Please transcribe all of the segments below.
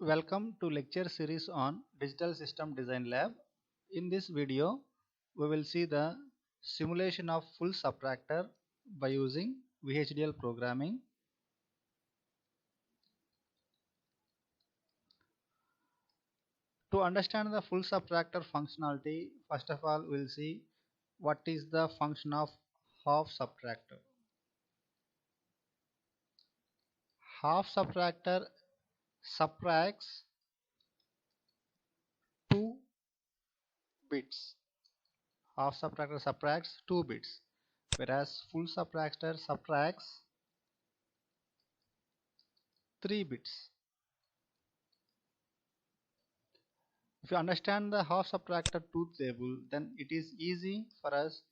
Welcome to lecture series on Digital System Design Lab. In this video, we will see the simulation of full subtractor by using VHDL programming. To understand the full subtractor functionality, first of all, we'll see what is the function of half subtractor. Half subtractor subtracts 2 bits. Half subtractor subtracts 2 bits, whereas full subtractor subtracts 3 bits. If you understand the half subtractor truth table, then it is easy for us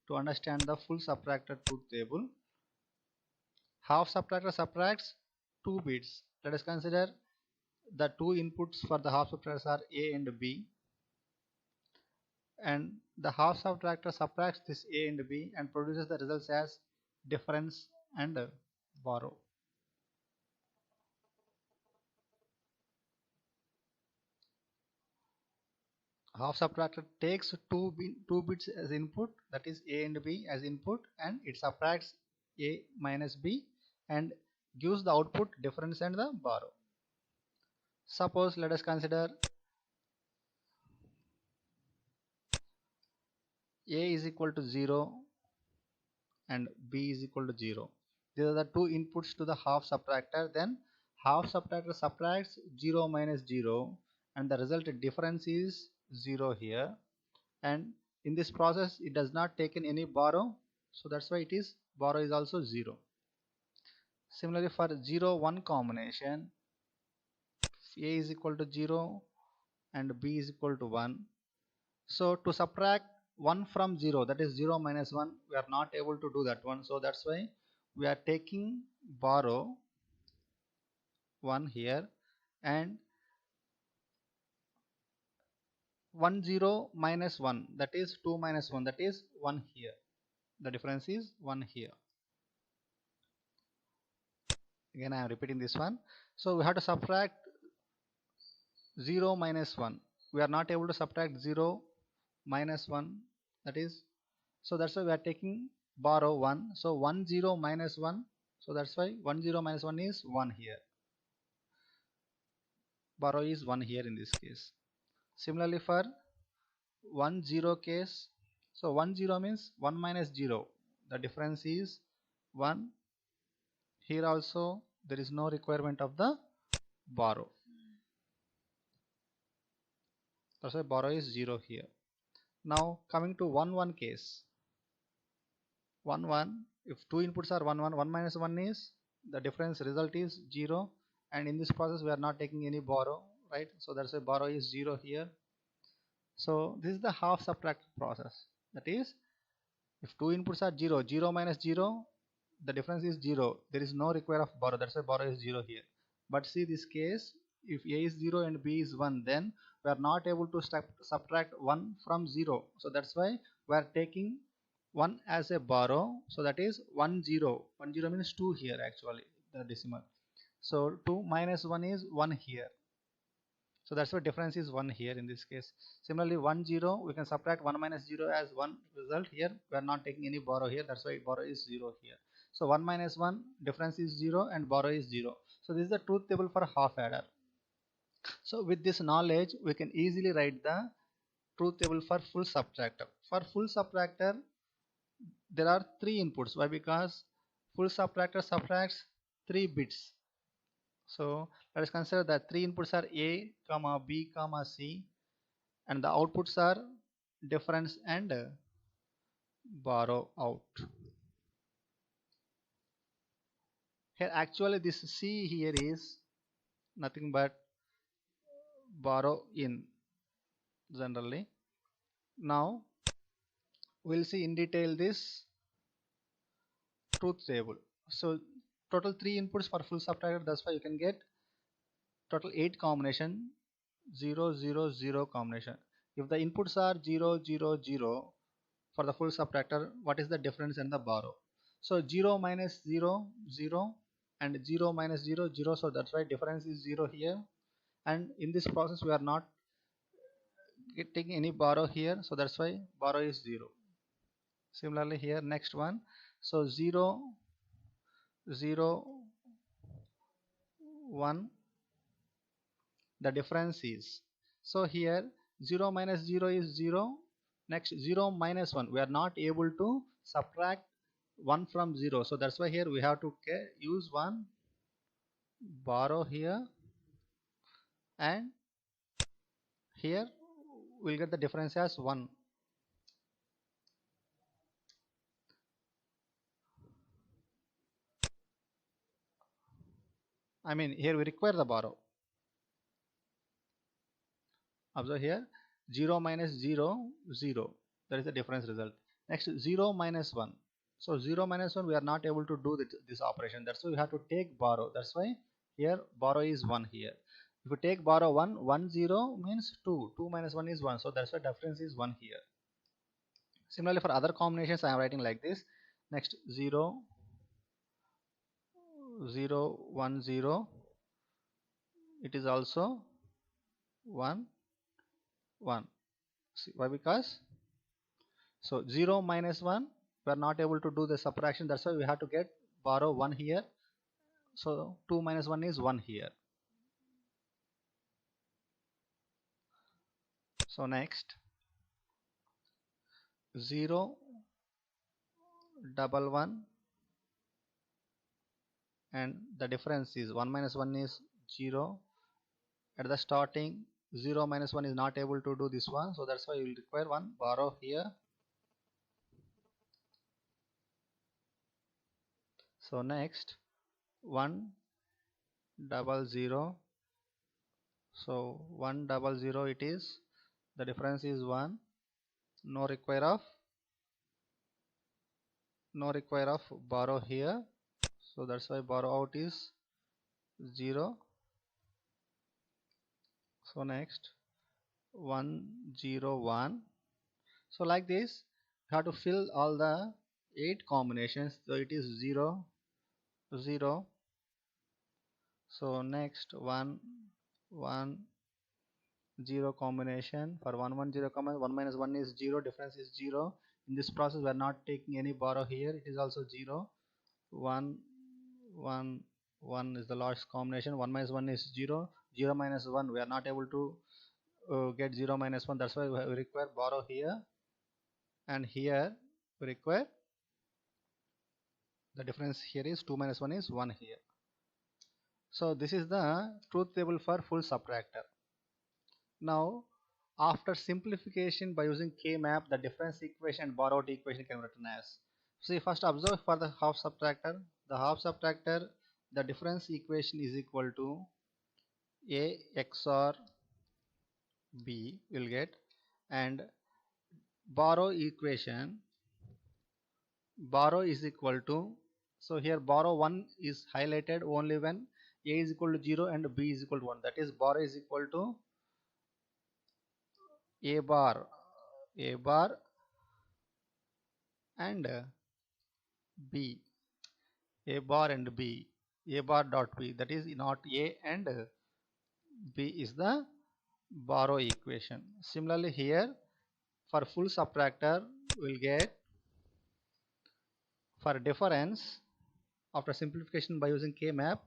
to understand the full subtractor truth table. Half subtractor subtracts 2 bits. Let us consider the two inputs for the half subtractors are A and B, and the half subtractor subtracts this A and B and produces the results as difference and borrow. Half subtractor takes 2 bits as input, that is A and B as input, and it subtracts A minus B and gives the output difference and the borrow. Suppose let us consider A is equal to 0 and B is equal to 0. These are the two inputs to the half subtractor. Then half subtractor subtracts 0 minus 0 and the result difference is 0 here, and in this process it does not take in any borrow, so that's why it is borrow is also 0. Similarly for 0 1 combination, A is equal to 0 and B is equal to 1, so to subtract 1 from 0, that is 0 minus 1, we are not able to do that one, so that's why we are taking borrow 1 here, and 1 0 minus 1, that is 2 minus 1, that is 1 here. The difference is 1 here. Again I am repeating this one. So we have to subtract 0 minus 1. We are not able to subtract 0 minus 1, that is, so that's why we are taking borrow 1. So 1 0 minus 1, so that's why 1 0 minus 1 is 1 here. Borrow is 1 here in this case. Similarly for 1 0 case, so 1 0 means 1 minus 0, the difference is 1. Here also there is no requirement of the borrow, that's why borrow is 0 here. Now coming to 1 1 case, 1 1, if two inputs are 1 1, 1 minus 1 is, the difference result is 0, and in this process we are not taking any borrow, right? So that's why borrow is 0 here. So this is the half subtract process, that is, if two inputs are 0, 0 minus 0, the difference is 0, there is no require of borrow, that's why borrow is 0 here. But see this case, if A is 0 and B is 1, then we are not able to subtract 1 from 0, so that's why we are taking 1 as a borrow, so that is 1 0. 1 0 means 2 here actually, the decimal. So 2 minus 1 is 1 here, so that's why difference is 1 here in this case. Similarly 1 0, we can subtract 1 minus 0 as 1 result. Here we are not taking any borrow here, that's why borrow is 0 here. So 1 minus 1, difference is 0 and borrow is 0. So this is the truth table for half adder. So with this knowledge we can easily write the truth table for full subtractor. For full subtractor there are 3 inputs. Why? Because full subtractor subtracts 3 bits. So let us consider that 3 inputs are A, comma B, comma C, and the outputs are difference and borrow out. Here actually this C here is nothing but borrow in generally. Now we'll see in detail this truth table. So total 3 inputs for full subtractor, that's why you can get total 8 combination, 0 0 0 combination. If the inputs are 0 0 0 for the full subtractor, what is the difference and the borrow? So 0 minus 0 0 and 0 minus 0 0, so that's why difference is 0 here, and in this process we are not getting any borrow here, so that's why borrow is 0. Similarly here next one, so 0 0 1, the difference is, so here 0 minus 0 is 0, next 0 minus 1, we are not able to subtract 1 from 0, so that's why here we have to use one borrow here, and here we'll get the difference as 1. I mean here we require the borrow. Observe here 0 minus 0 0, that is the difference result. Next 0 minus 1, so 0 minus 1 we are not able to do this operation, that's why we have to take borrow, that's why here borrow is 1 here. If you take borrow 1 1 0 means 2, 2 minus 1 is 1, so that's why difference is 1 here. Similarly for other combinations I am writing like this. Next 0 0 1 0, it is also 1 1. See, why? Because so 0 minus 1 we are not able to do the subtraction, that's why we have to get borrow 1 here, so 2 minus 1 is 1 here. So next 0 double 1, and the difference is 1 minus 1 is 0. At the starting 0 minus 1 is not able to do this one, so that's why you will require one borrow here. So next 1 double 0, so 1 double 0 it is, the difference is 1, no require of borrow here, so that's why borrow out is 0. So next 1 0 1, so like this you have to fill all the 8 combinations, so it is 0 0. So next 1 1 0 combination, for 1 1 0 combination 1 minus 1 is 0, difference is 0. In this process we are not taking any borrow here, it is also 0. 1 1 1 is the last combination, 1 minus 1 is 0, 0 minus 1 we are not able to get 0 minus 1, that's why we require borrow here, and here we require the difference here is 2 minus 1 is 1 here. So this is the truth table for full subtractor. Now after simplification by using K-map, the difference equation and borrowed equation can be written as, see, first observe for the half subtractor, the difference equation is equal to A XOR B will get, and borrow equation, borrow is equal to, so here borrow 1 is highlighted only when A is equal to 0 and B is equal to 1, that is borrow is equal to A bar and B, A bar and B, A bar dot B, that is not A and B is the borrow equation. Similarly here for full subtractor we'll get, for difference after simplification by using K-map,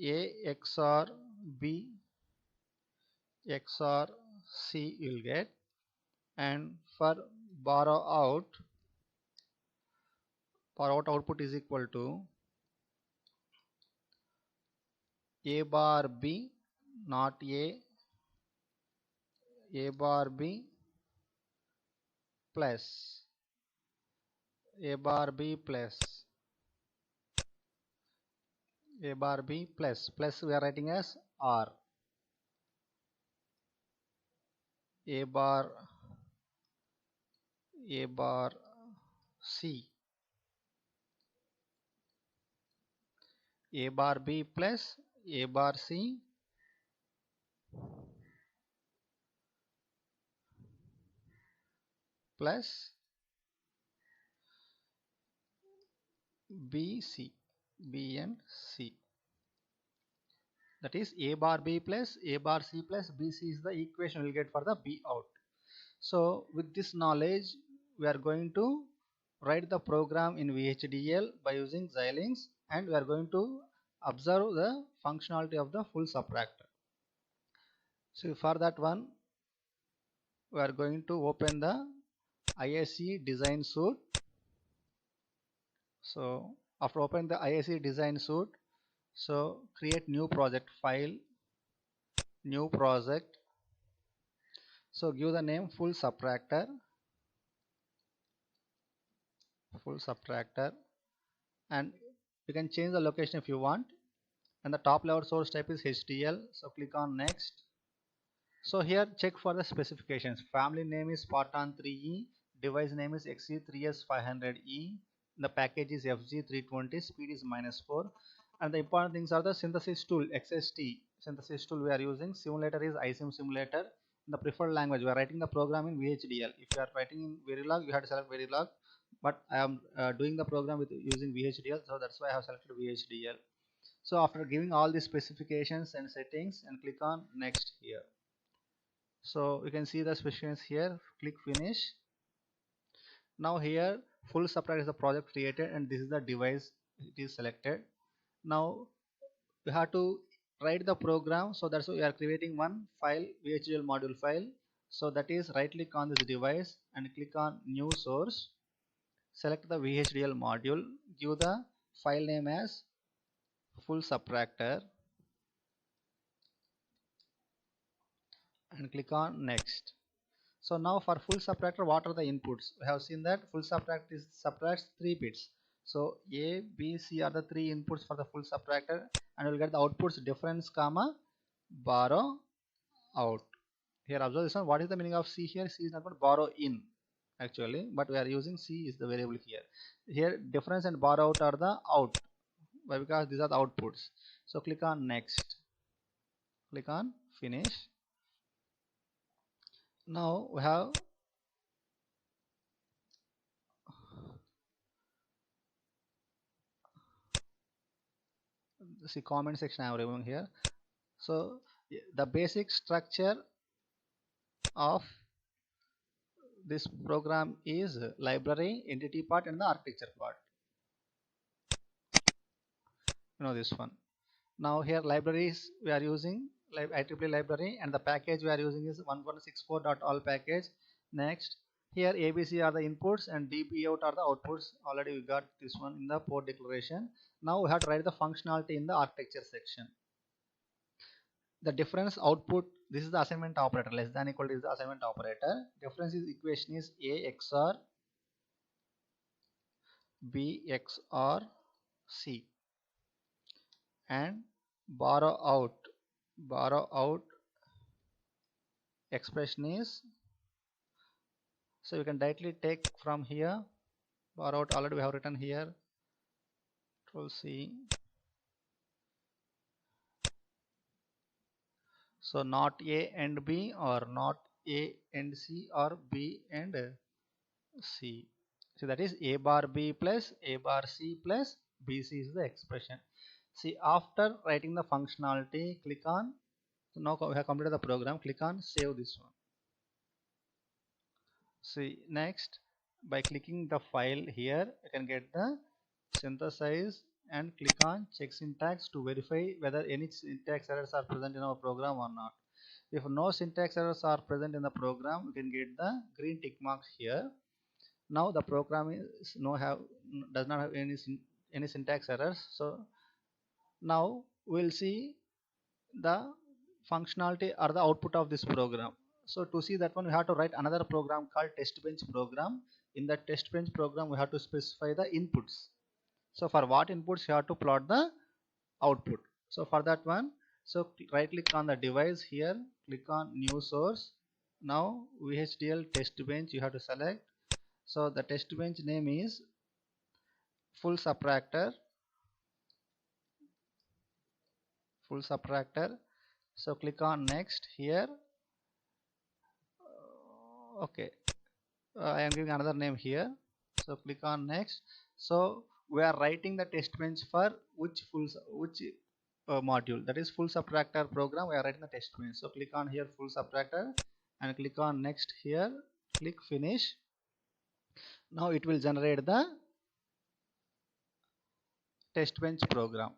A XOR B XOR C will get, and for borrow out output is equal to A bar B, not A bar B plus A bar B plus A bar B plus we are writing as R, A bar C, A bar B plus A bar C plus B C, B and C. that is a bar b plus a bar c plus bc is the equation we'll get for the b out. So with this knowledge we are going to write the program in VHDL by using Xilinx, and we are going to observe the functionality of the full subtractor. So for that one we are going to open the ISE design suite. So after opening the ISE design suite, so create new project, file, new project. So give the name full subtractor, and you can change the location if you want, and the top level source type is HDL. So click on next. So here check for the specifications. Family name is Spartan 3E, device name is XE3S500E, the package is FG320, speed is -4, and the important things are the synthesis tool XST synthesis tool we are using. Simulator is iSim simulator. The preferred language we are writing the program in VHDL. If you are writing in Verilog, you have to select Verilog, but I am doing the program with using VHDL, so that's why I have selected VHDL. So after giving all the specifications and settings, and click on next here. So you can see the specifications here, click finish. Now here full subtractor is the project created, and this is the device it is selected. Now we have to write the program, so that's why we are creating one file, VHDL module file. So that is right click on this device and click on new source, select the VHDL module, give the file name as full subtractor, and click on next. So now for full subtractor, what are the inputs? We have seen that full subtractor subtracts 3 bits. So A, B, C are the 3 inputs for the full subtractor, and we'll get the outputs difference comma borrow out. Here observe this one. What is the meaning of C here? C is not about borrow in actually, but we are using C is the variable here. Here difference and borrow out are the out. Why? Because these are the outputs. So click on next. Click on finish. Now we have see comment section I am removing here. So the basic structure of this program is library, entity part, and the architecture part. You know this one. Now here libraries we are using IEEE library, and the package we are using is 1164.all package. Next here ABC are the inputs and DB out are the outputs. Already we got this one in the port declaration. Now we have to write the functionality in the architecture section. The difference output, this is the assignment operator, less than equal to is the assignment operator. Difference is equation is A XOR B XOR C, and borrow out expression is, so you can directly take from here. Borrow out already we have written here, Control C. So not A and B, or not A and C, or B and C. So that is A bar B plus A bar C plus BC is the expression. See, after writing the functionality, click on, so now we have completed the program, click on save this one. See, next by clicking the file here, you can get the synthesize, and click on check syntax to verify whether any syntax errors are present in our program or not. If no syntax errors are present in the program, you can get the green tick marks here. Now the program is does not have any syntax errors. So now we'll see the functionality or the output of this program. So to see that one, we have to write another program called test bench program. In the test bench program, we have to specify the inputs. So for what inputs you have to plot the output. So for that one, so right click on the device here, click on new source. Now VHDL test bench you have to select. So the test bench name is full subtractor. So click on next here. Okay, I am giving another name here. So click on next. So we are writing the test bench for which module, that is full subtractor program. We are writing the test bench. So click on here full subtractor and click on next here, click finish. Now it will generate the test bench program.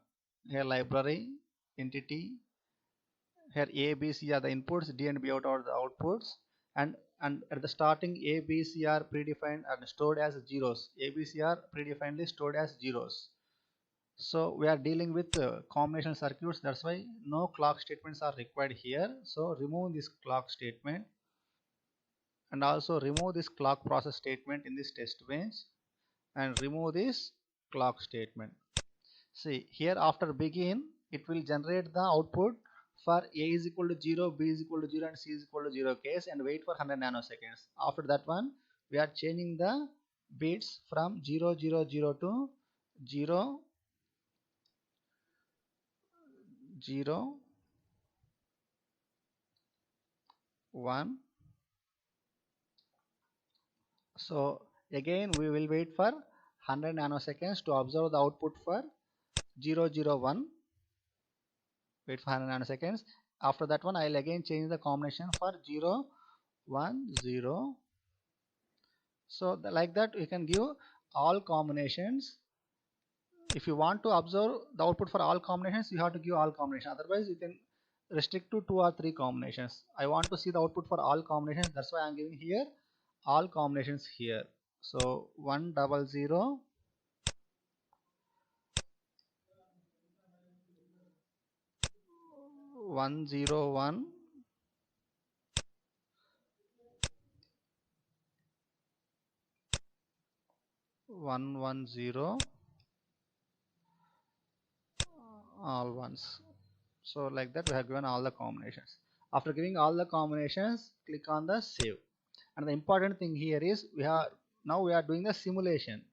Here library, entity, here A, B, C are the inputs, D and B out are the outputs, and at the starting A, B, C are predefined and stored as zeros. A, B, C are predefinedly stored as zeros. So we are dealing with combination circuits, that's why no clock statements are required here. So remove this clock statement and also remove this clock process statement in this test bench and remove this clock statement. See here after begin it will generate the output for A is equal to 0, B is equal to 0 and C is equal to 0 case and wait for 100 nanoseconds. After that one we are changing the bits from 0 0 0 to 0 0 1. So again we will wait for 100 nanoseconds to observe the output for 0 0 1. Wait for 100 nanoseconds. After that one I will again change the combination for 0 1 0. So like that you can give all combinations. If you want to observe the output for all combinations, you have to give all combinations. Otherwise you can restrict to 2 or 3 combinations. I want to see the output for all combinations, that's why I am giving here all combinations here. So 1 0 0 1 0 1 1 1 0 all ones. So like that we have given all the combinations. After giving all the combinations, click on the save. And the important thing here is we are doing the simulation,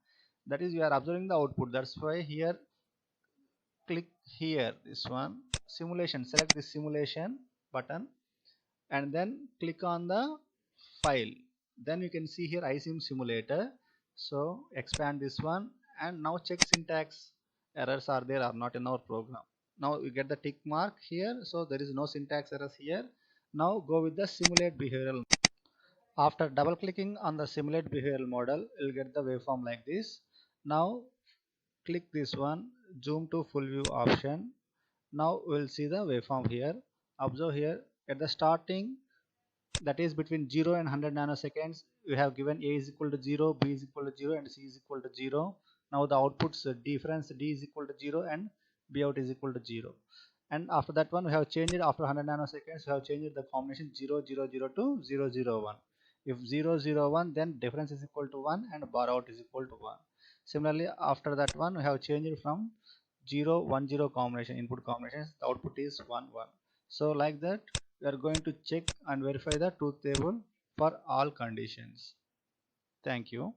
that is we are observing the output. That's why here click here this one simulation, select this simulation button and then click on the file. Then you can see here iSim simulator. So expand this one and now check syntax errors are there or not in our program. Now you get the tick mark here, so there is no syntax errors here. Now go with the simulate behavioral. After double clicking on the simulate behavioral model, you'll get the waveform like this. Now click this one, zoom to full view option. Now we'll see the waveform here. Observe here at the starting, that is between 0 and 100 nanoseconds, we have given A is equal to 0, B is equal to 0 and C is equal to 0. Now the outputs difference D is equal to 0 and B out is equal to 0. And after that one we have changed it, after 100 nanoseconds we have changed the combination 0 0 0 to 0 0 1. If 0 0 1 then difference is equal to 1 and bar out is equal to 1. Similarly after that one we have changed it from 0 1 0 combination, input combinations, the output is 1 1. So like that we are going to check and verify the truth table for all conditions. Thank you.